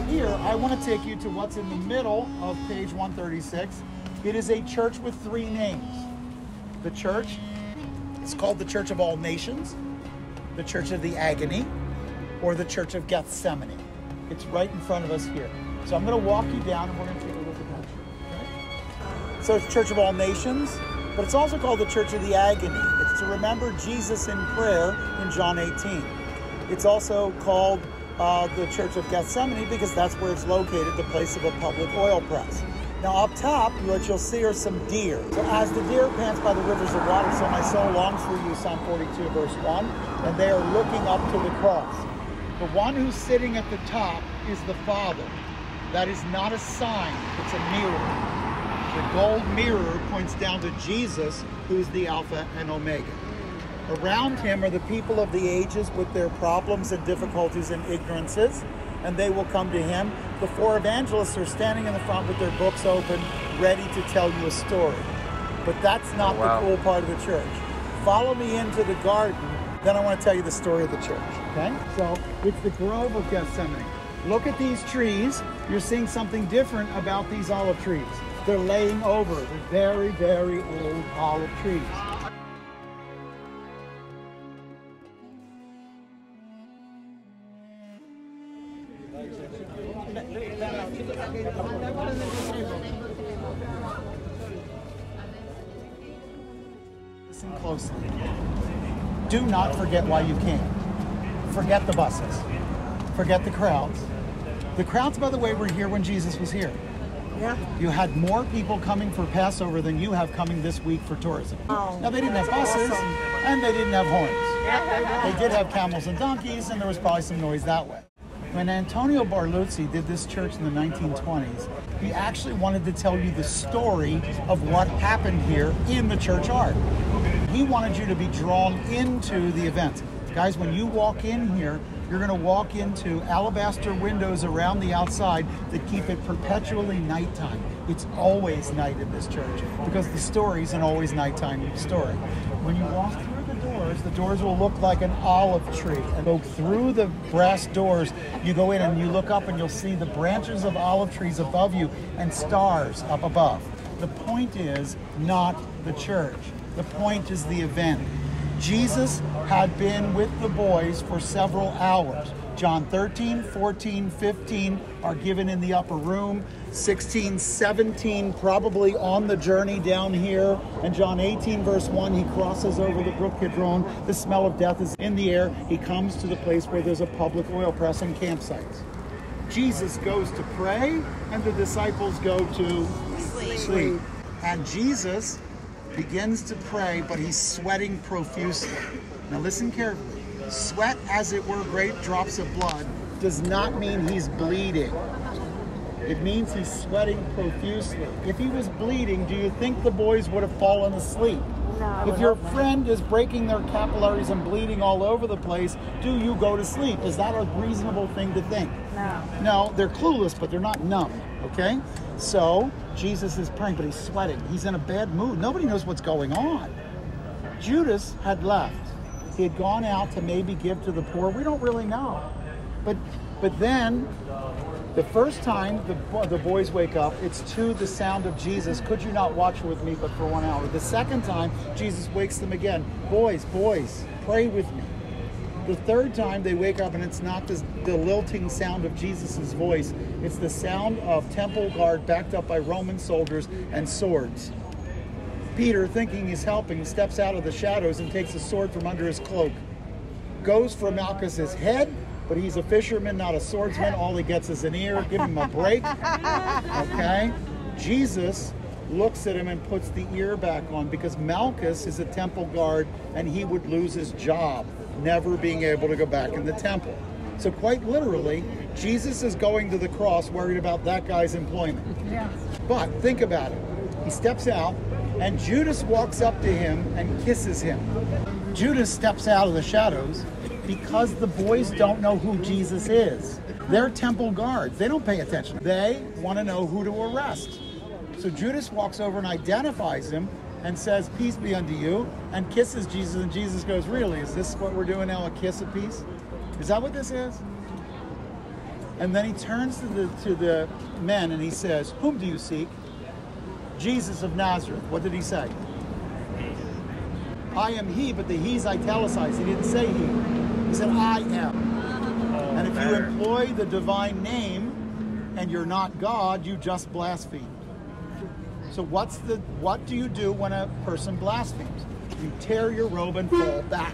here, I want to take you to what's in the middle of page 136. It is a church with three names. The church is called the Church of All Nations, the Church of the Agony, or the Church of Gethsemane. It's right in front of us here. So I'm going to walk you down and we're going to take a look at that church. Okay? So it's Church of All Nations, but it's also called the Church of the Agony. It's to remember Jesus in prayer in John 18. It's also called the Church of Gethsemane because that's where it's located, the place of a public oil press. Now up top, what you'll see are some deer. So as the deer pants by the rivers of water, so my soul longs for you, Psalm 42, verse 1, and they are looking up to the cross. The one who's sitting at the top is the Father. That is not a sign, it's a mirror. The gold mirror points down to Jesus, who's the Alpha and Omega. Around him are the people of the ages with their problems and difficulties and ignorances, and they will come to him. The four evangelists are standing in the front with their books open, ready to tell you a story. But that's not the cool part of the church. Follow me into the garden, then I want to tell you the story of the church, okay? So it's the Grove of Gethsemane. Look at these trees. You're seeing something different about these olive trees. They're laying over. They're very, very old olive trees. Listen closely. Do not forget why you came. Forget the buses. Forget the crowds. The crowds, by the way, were here when Jesus was here. Yeah. You had more people coming for Passover than you have coming this week for tourism. Oh, now, they didn't have buses, and they didn't have horns. They did have camels and donkeys, and there was probably some noise that way. When Antonio Barluzzi did this church in the 1920s, he actually wanted to tell you the story of what happened here in the church art. He wanted you to be drawn into the event. Guys, when you walk in here, you're going to walk into alabaster windows around the outside that keep it perpetually nighttime. It's always night in this church because the story's an always nighttime story. When you walk through the doors will look like an olive tree. And go through the brass doors, you go in and you look up and you'll see the branches of olive trees above you and stars up above. The point is not the church. The point is the event. Jesus had been with the boys for several hours. John 13, 14, 15 are given in the upper room. 16, 17 probably on the journey down here. And John 18, verse 1, he crosses over the brook Kidron. The smell of death is in the air. He comes to the place where there's a public oil press and campsites. Jesus goes to pray, and the disciples go to sleep. And Jesus begins to pray, but he's sweating profusely. Now listen carefully. Sweat, as it were, great drops of blood, does not mean he's bleeding. It means he's sweating profusely. If he was bleeding, do you think the boys would have fallen asleep? No. If your friend is breaking their capillaries and bleeding all over the place, do you go to sleep? Is that a reasonable thing to think? No. No, they're clueless, but they're not numb, okay? So, Jesus is praying, but he's sweating. He's in a bad mood. Nobody knows what's going on. Judas had left. He had gone out to maybe give to the poor. We don't really know. But then, the first time the boys wake up, it's to the sound of Jesus. Could you not watch with me but for 1 hour? The second time, Jesus wakes them again. Boys, pray with me. The third time they wake up and it's not the lilting sound of Jesus' voice. It's the sound of temple guard backed up by Roman soldiers and swords. Peter, thinking he's helping, steps out of the shadows and takes a sword from under his cloak. Goes for Malchus's head, but he's a fisherman, not a swordsman. All he gets is an ear. Give him a break. Okay? Jesus looks at him and puts the ear back on because Malchus is a temple guard and he would lose his job, never being able to go back in the temple. So quite literally, Jesus is going to the cross worried about that guy's employment. Yeah. But think about it. He steps out and Judas walks up to him and kisses him. Judas steps out of the shadows because the boys don't know who Jesus is. They're temple guards. They don't pay attention. They want to know who to arrest. So Judas walks over and identifies him and says, "Peace be unto you," and kisses Jesus. And Jesus goes, "Really? Is this what we're doing now, a kiss of peace? Is that what this is?" And then he turns to the men and he says, "Whom do you seek?" "Jesus of Nazareth." What did he say? "I am he," but the he's italicized. He didn't say he. He said, "I am." And if you employ the divine name and you're not God, you just blaspheme. So what do you do when a person blasphemes? You tear your robe and fall back.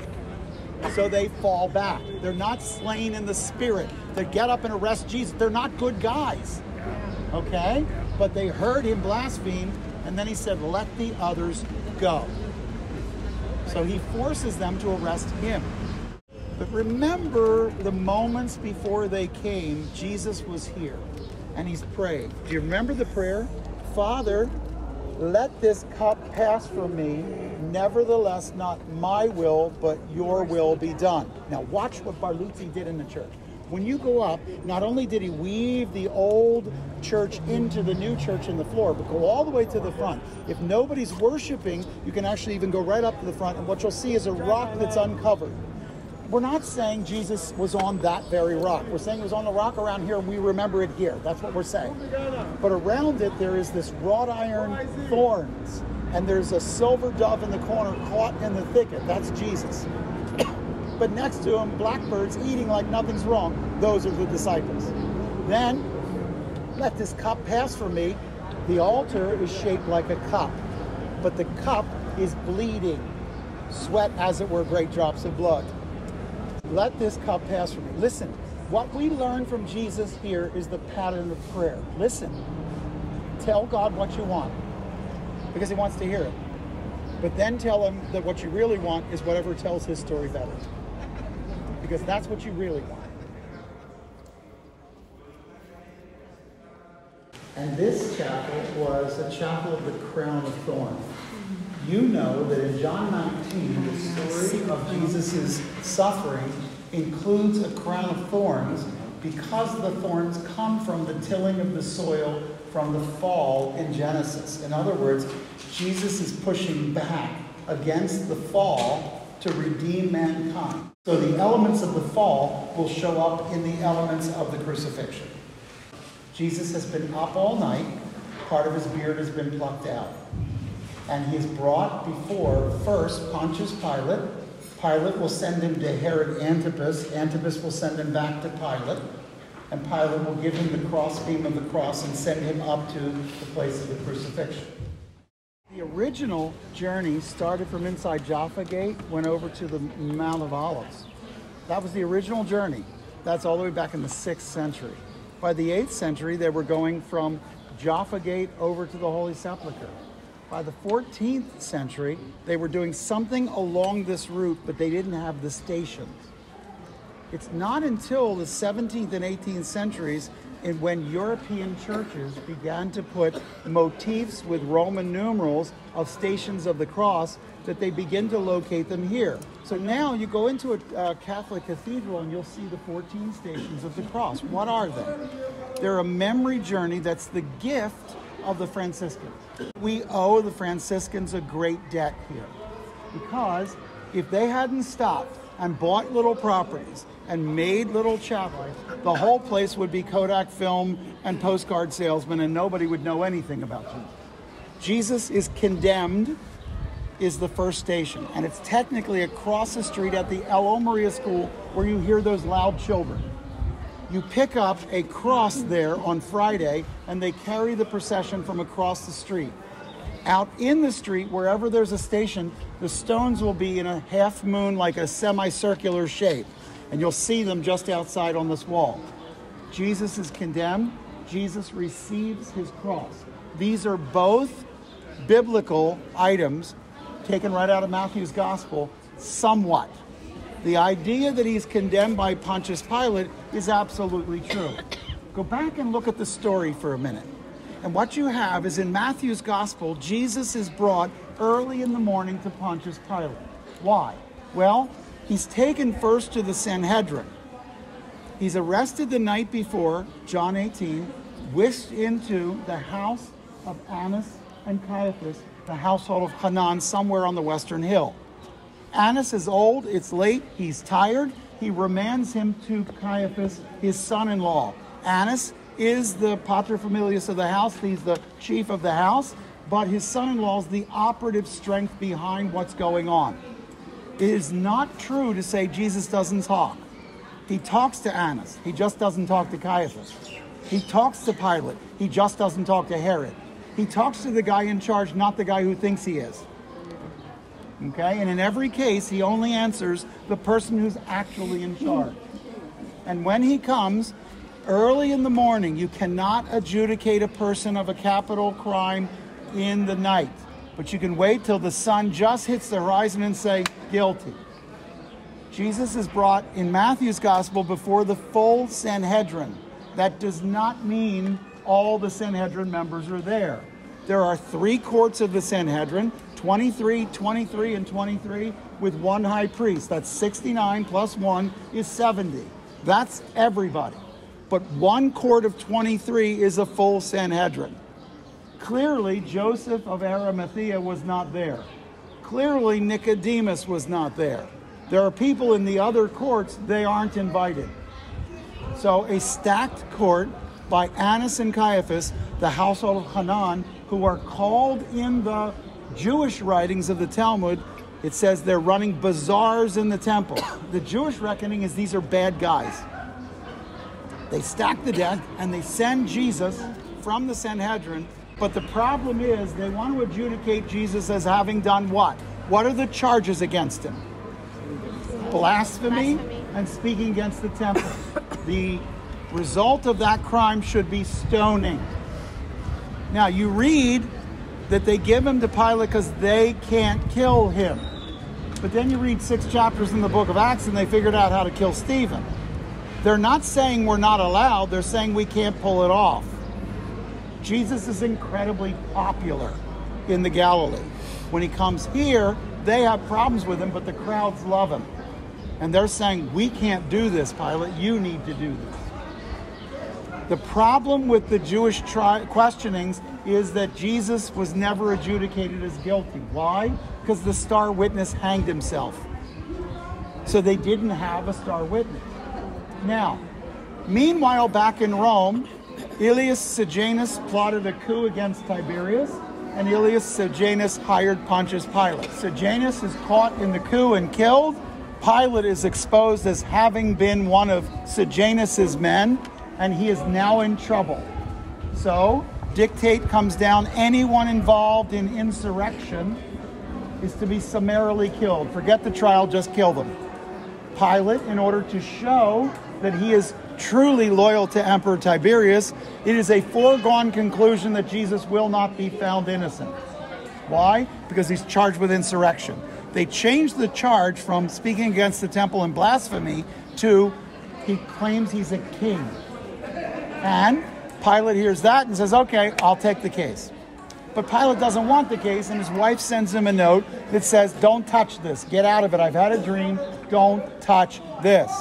So they fall back. They're not slain in the spirit. They get up and arrest Jesus. They're not good guys. Okay? But they heard him blaspheme, and then he said, "Let the others go." So he forces them to arrest him. But remember, the moments before they came, Jesus was here, and he's praying. Do you remember the prayer? "Father, let this cup pass from me. Nevertheless, not my will, but your will be done." Now watch what Barluzzi did in the church. When you go up, not only did he weave the old church into the new church in the floor, but go all the way to the front. If nobody's worshiping, you can actually even go right up to the front, and what you'll see is a rock that's uncovered. We're not saying Jesus was on that very rock. We're saying he was on the rock around here, and we remember it here. That's what we're saying. But around it, there is this wrought iron thorns, and there's a silver dove in the corner caught in the thicket. That's Jesus. But next to him, blackbirds eating like nothing's wrong. Those are the disciples. Then, "Let this cup pass from me." The altar is shaped like a cup, but the cup is bleeding. Sweat, as it were, great drops of blood. "Let this cup pass from me." Listen, what we learn from Jesus here is the pattern of prayer. Listen, tell God what you want, because he wants to hear it. But then tell him that what you really want is whatever tells his story better, because that's what you really want. And this chapel was a chapel of the crown of thorns. You know that in John 19, the story of Jesus' suffering includes a crown of thorns because the thorns come from the tilling of the soil from the fall in Genesis. In other words, Jesus is pushing back against the fall to redeem mankind. So the elements of the fall will show up in the elements of the crucifixion. Jesus has been up all night. Part of his beard has been plucked out. And he's brought before, first, Pontius Pilate. Pilate will send him to Herod Antipas. Antipas will send him back to Pilate. And Pilate will give him the crossbeam of the cross and send him up to the place of the crucifixion. The original journey started from inside Jaffa Gate, went over to the Mount of Olives. That was the original journey. That's all the way back in the 6th century. By the 8th century, they were going from Jaffa Gate over to the Holy Sepulchre. By the 14th century, they were doing something along this route, but they didn't have the stations. It's not until the 17th and 18th centuries when European churches began to put motifs with Roman numerals of stations of the cross that they begin to locate them here. So now you go into a Catholic cathedral and you'll see the 14 stations of the cross. What are they? They're a memory journey that's the gift of the Franciscans. We owe the Franciscans a great debt here, because if they hadn't stopped and bought little properties and made little chapels, the whole place would be Kodak film and postcard salesmen, and nobody would know anything about Jesus. Jesus is condemned is the first station, and it's technically across the street at the El Maria School where you hear those loud children. You pick up a cross there on Friday, and they carry the procession from across the street. Out in the street, wherever there's a station, the stones will be in a half moon, like a semicircular shape, and you'll see them just outside on this wall. Jesus is condemned. Jesus receives his cross. These are both biblical items taken right out of Matthew's gospel, somewhat. The idea that he's condemned by Pontius Pilate is absolutely true. Go back and look at the story for a minute. And what you have is in Matthew's gospel, Jesus is brought early in the morning to Pontius Pilate. Why? Well, he's taken first to the Sanhedrin. He's arrested the night before, John 18, whisked into the house of Annas and Caiaphas, the household of Hanan, somewhere on the Western Hill. Annas is old, it's late, he's tired. He remands him to Caiaphas, his son-in-law. Annas is the paterfamilias of the house. He's the chief of the house. But his son-in-law is the operative strength behind what's going on. It is not true to say Jesus doesn't talk. He talks to Annas. He just doesn't talk to Caiaphas. He talks to Pilate. He just doesn't talk to Herod. He talks to the guy in charge, not the guy who thinks he is. Okay? And in every case, he only answers the person who's actually in charge. And when he comes, early in the morning, you cannot adjudicate a person of a capital crime in the night. But you can wait till the sun just hits the horizon and say, guilty. Jesus is brought in Matthew's gospel before the full Sanhedrin. That does not mean all the Sanhedrin members are there. There are 3 courts of the Sanhedrin, 23, 23, and 23, with 1 high priest. That's 69 plus 1 is 70. That's everybody. But 1 court of 23 is a full Sanhedrin. Clearly, Joseph of Arimathea was not there. Clearly, Nicodemus was not there. There are people in the other courts, they aren't invited. So a stacked court by Annas and Caiaphas, the household of Hanan, who are called in the Jewish writings of the Talmud, it says they're running bazaars in the temple. The Jewish reckoning is these are bad guys. They stack the deck and they send Jesus from the Sanhedrin. But the problem is they want to adjudicate Jesus as having done what? What are the charges against him? Blasphemy and speaking against the temple. The result of that crime should be stoning. Now you read that they give him to Pilate because they can't kill him. But then you read 6 chapters in the book of Acts and they figured out how to kill Stephen. They're not saying we're not allowed, they're saying we can't pull it off. Jesus is incredibly popular in the Galilee. When he comes here, they have problems with him, but the crowds love him. And they're saying, we can't do this, Pilate, you need to do this. The problem with the Jewish questionings is that Jesus was never adjudicated as guilty. Why? Because the star witness hanged himself. So they didn't have a star witness. Now, meanwhile, back in Rome, Aelius Sejanus plotted a coup against Tiberius, and Aelius Sejanus hired Pontius Pilate. Sejanus is caught in the coup and killed. Pilate is exposed as having been one of Sejanus's men, and he is now in trouble. So, dictate comes down, anyone involved in insurrection is to be summarily killed. Forget the trial, just kill them. Pilate, in order to show that he is truly loyal to Emperor Tiberius, it is a foregone conclusion that Jesus will not be found innocent. Why? Because he's charged with insurrection. They changed the charge from speaking against the temple and blasphemy to he claims he's a king. And Pilate hears that and says, okay, I'll take the case. But Pilate doesn't want the case, and his wife sends him a note that says, don't touch this. Get out of it. I've had a dream. Don't touch this.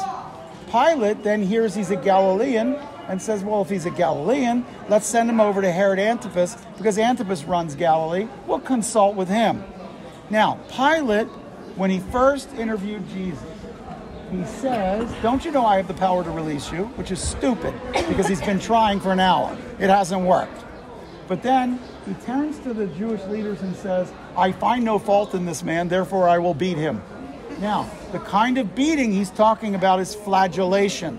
Pilate then hears he's a Galilean and says, well, if he's a Galilean, let's send him over to Herod Antipas, because Antipas runs Galilee. We'll consult with him. Now, Pilate, when he first interviewed Jesus, he says, don't you know I have the power to release you? Which is stupid, because he's been trying for an hour. It hasn't worked. But then he turns to the Jewish leaders and says, I find no fault in this man, therefore I will beat him. Now, the kind of beating he's talking about is flagellation.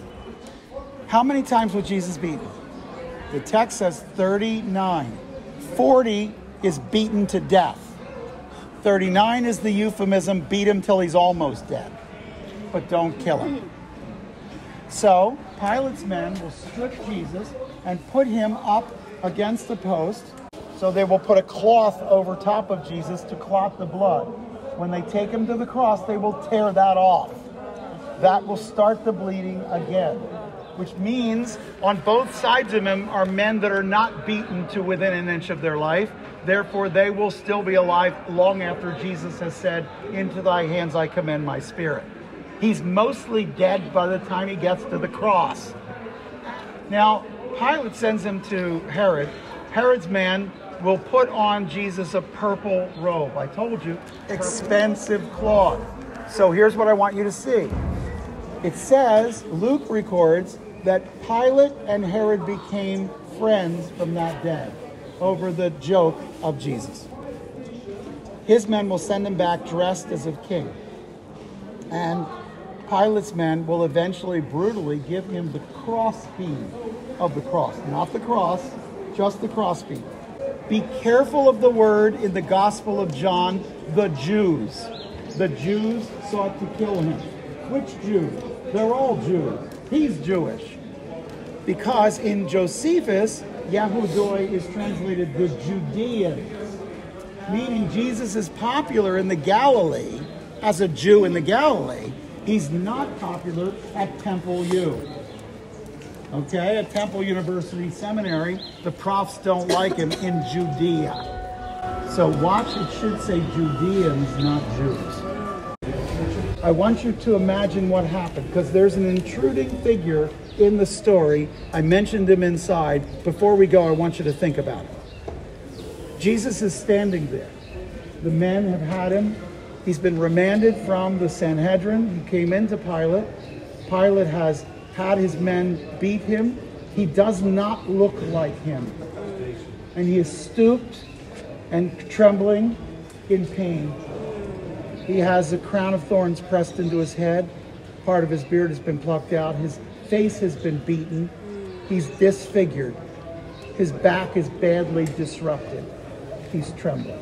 How many times was Jesus beaten? The text says 39. 40 is beaten to death. 39 is the euphemism, beat him till he's almost dead. But don't kill him. So, Pilate's men will strip Jesus and put him up against the post. So they will put a cloth over top of Jesus to clot the blood. When they take him to the cross, they will tear that off. That will start the bleeding again. Which means on both sides of him are men that are not beaten to within an inch of their life. Therefore, they will still be alive long after Jesus has said, into thy hands I commend my spirit. He's mostly dead by the time he gets to the cross. Now, Pilate sends him to Herod. Herod's man will put on Jesus a purple robe. I told you, expensive cloth. So here's what I want you to see. It says, Luke records that Pilate and Herod became friends from that day over the joke of Jesus. His men will send him back dressed as a king. And Pilate's men will eventually brutally give him the crossbeam of the cross. Not the cross, just the crossbeam. Be careful of the word in the Gospel of John, the Jews. The Jews sought to kill him. Which Jews? They're all Jews. He's Jewish. Because in Josephus, Yahudoi is translated the Judeans, meaning Jesus is popular in the Galilee as a Jew in the Galilee. He's not popular at Temple U. Okay, at Temple University Seminary, the profs don't like him in Judea. So watch, it should say Judeans, not Jews. I want you to imagine what happened, because there's an intruding figure in the story. I mentioned him inside. Before we go, I want you to think about it. Jesus is standing there. The men have had him. He's been remanded from the Sanhedrin. He came into Pilate. Pilate has had his men beat him. He does not look like him. And he is stooped and trembling in pain. He has a crown of thorns pressed into his head. Part of his beard has been plucked out. His face has been beaten. He's disfigured. His back is badly disrupted. He's trembling.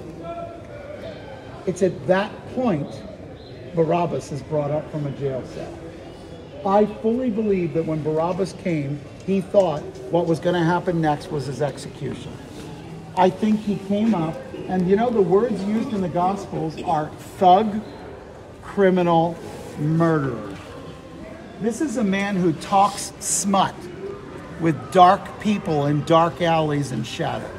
It's at that point Barabbas is brought up from a jail cell. I fully believe that when Barabbas came, he thought what was going to happen next was his execution. I think he came up, and you know the words used in the Gospels are thug, criminal, murderer. This is a man who talks smut with dark people in dark alleys and shadows.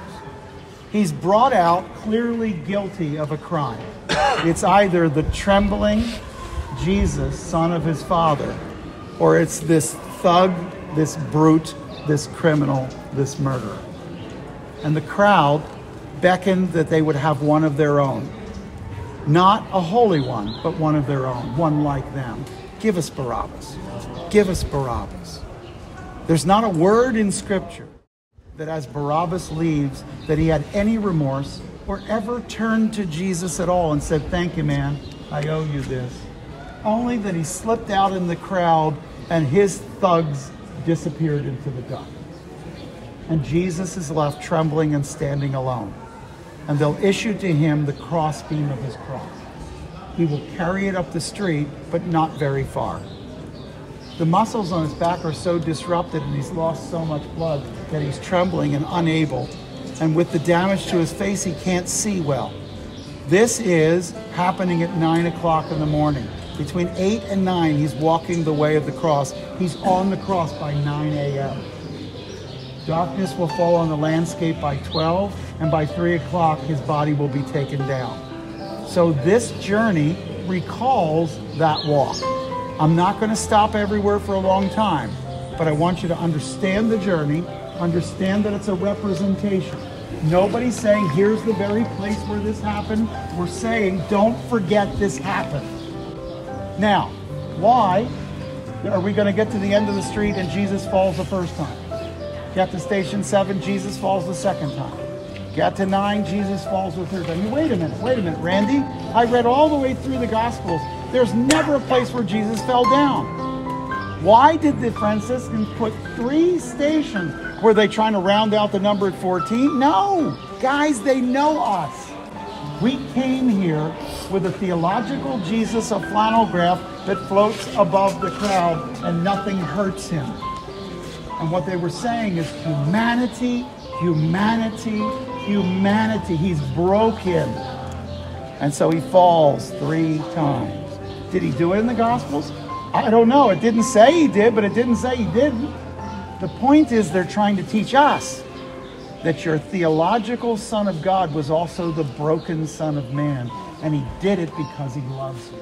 He's brought out clearly guilty of a crime. It's either the trembling Jesus, son of his father, or it's this thug, this brute, this criminal, this murderer. And the crowd beckoned that they would have one of their own. Not a holy one, but one of their own, one like them. Give us Barabbas. Give us Barabbas. There's not a word in Scripture that as Barabbas leaves, that he had any remorse or ever turned to Jesus at all and said, "Thank you, man, I owe you this." Only that he slipped out in the crowd and his thugs disappeared into the darkness. And Jesus is left trembling and standing alone. And they'll issue to him the crossbeam of his cross. He will carry it up the street, but not very far. The muscles on his back are so disrupted and he's lost so much blood that he's trembling and unable. And with the damage to his face, he can't see well. This is happening at 9 o'clock in the morning. Between 8 and 9, he's walking the way of the cross. He's on the cross by 9 a.m. Darkness will fall on the landscape by 12, and by 3 o'clock, his body will be taken down. So this journey recalls that walk. I'm not going to stop everywhere for a long time, but I want you to understand the journey, understand that it's a representation. Nobody's saying, here's the very place where this happened. We're saying, don't forget this happened. Now, why are we going to get to the end of the street and Jesus falls the first time? Get to station 7, Jesus falls the second time. Get to 9, Jesus falls the third time. Wait a minute, Randy. I read all the way through the Gospels. There's never a place where Jesus fell down. Why did the Franciscans put 3 stations? Were they trying to round out the number at 14? No. Guys, they know us. We came here with a theological Jesus, a flannel graph that floats above the crowd and nothing hurts him. And what they were saying is humanity, humanity, humanity. He's broken. And so he falls 3 times. Did he do it in the Gospels? I don't know. It didn't say he did, but it didn't say he didn't. The point is they're trying to teach us that your theological Son of God was also the broken Son of Man. And he did it because he loves you.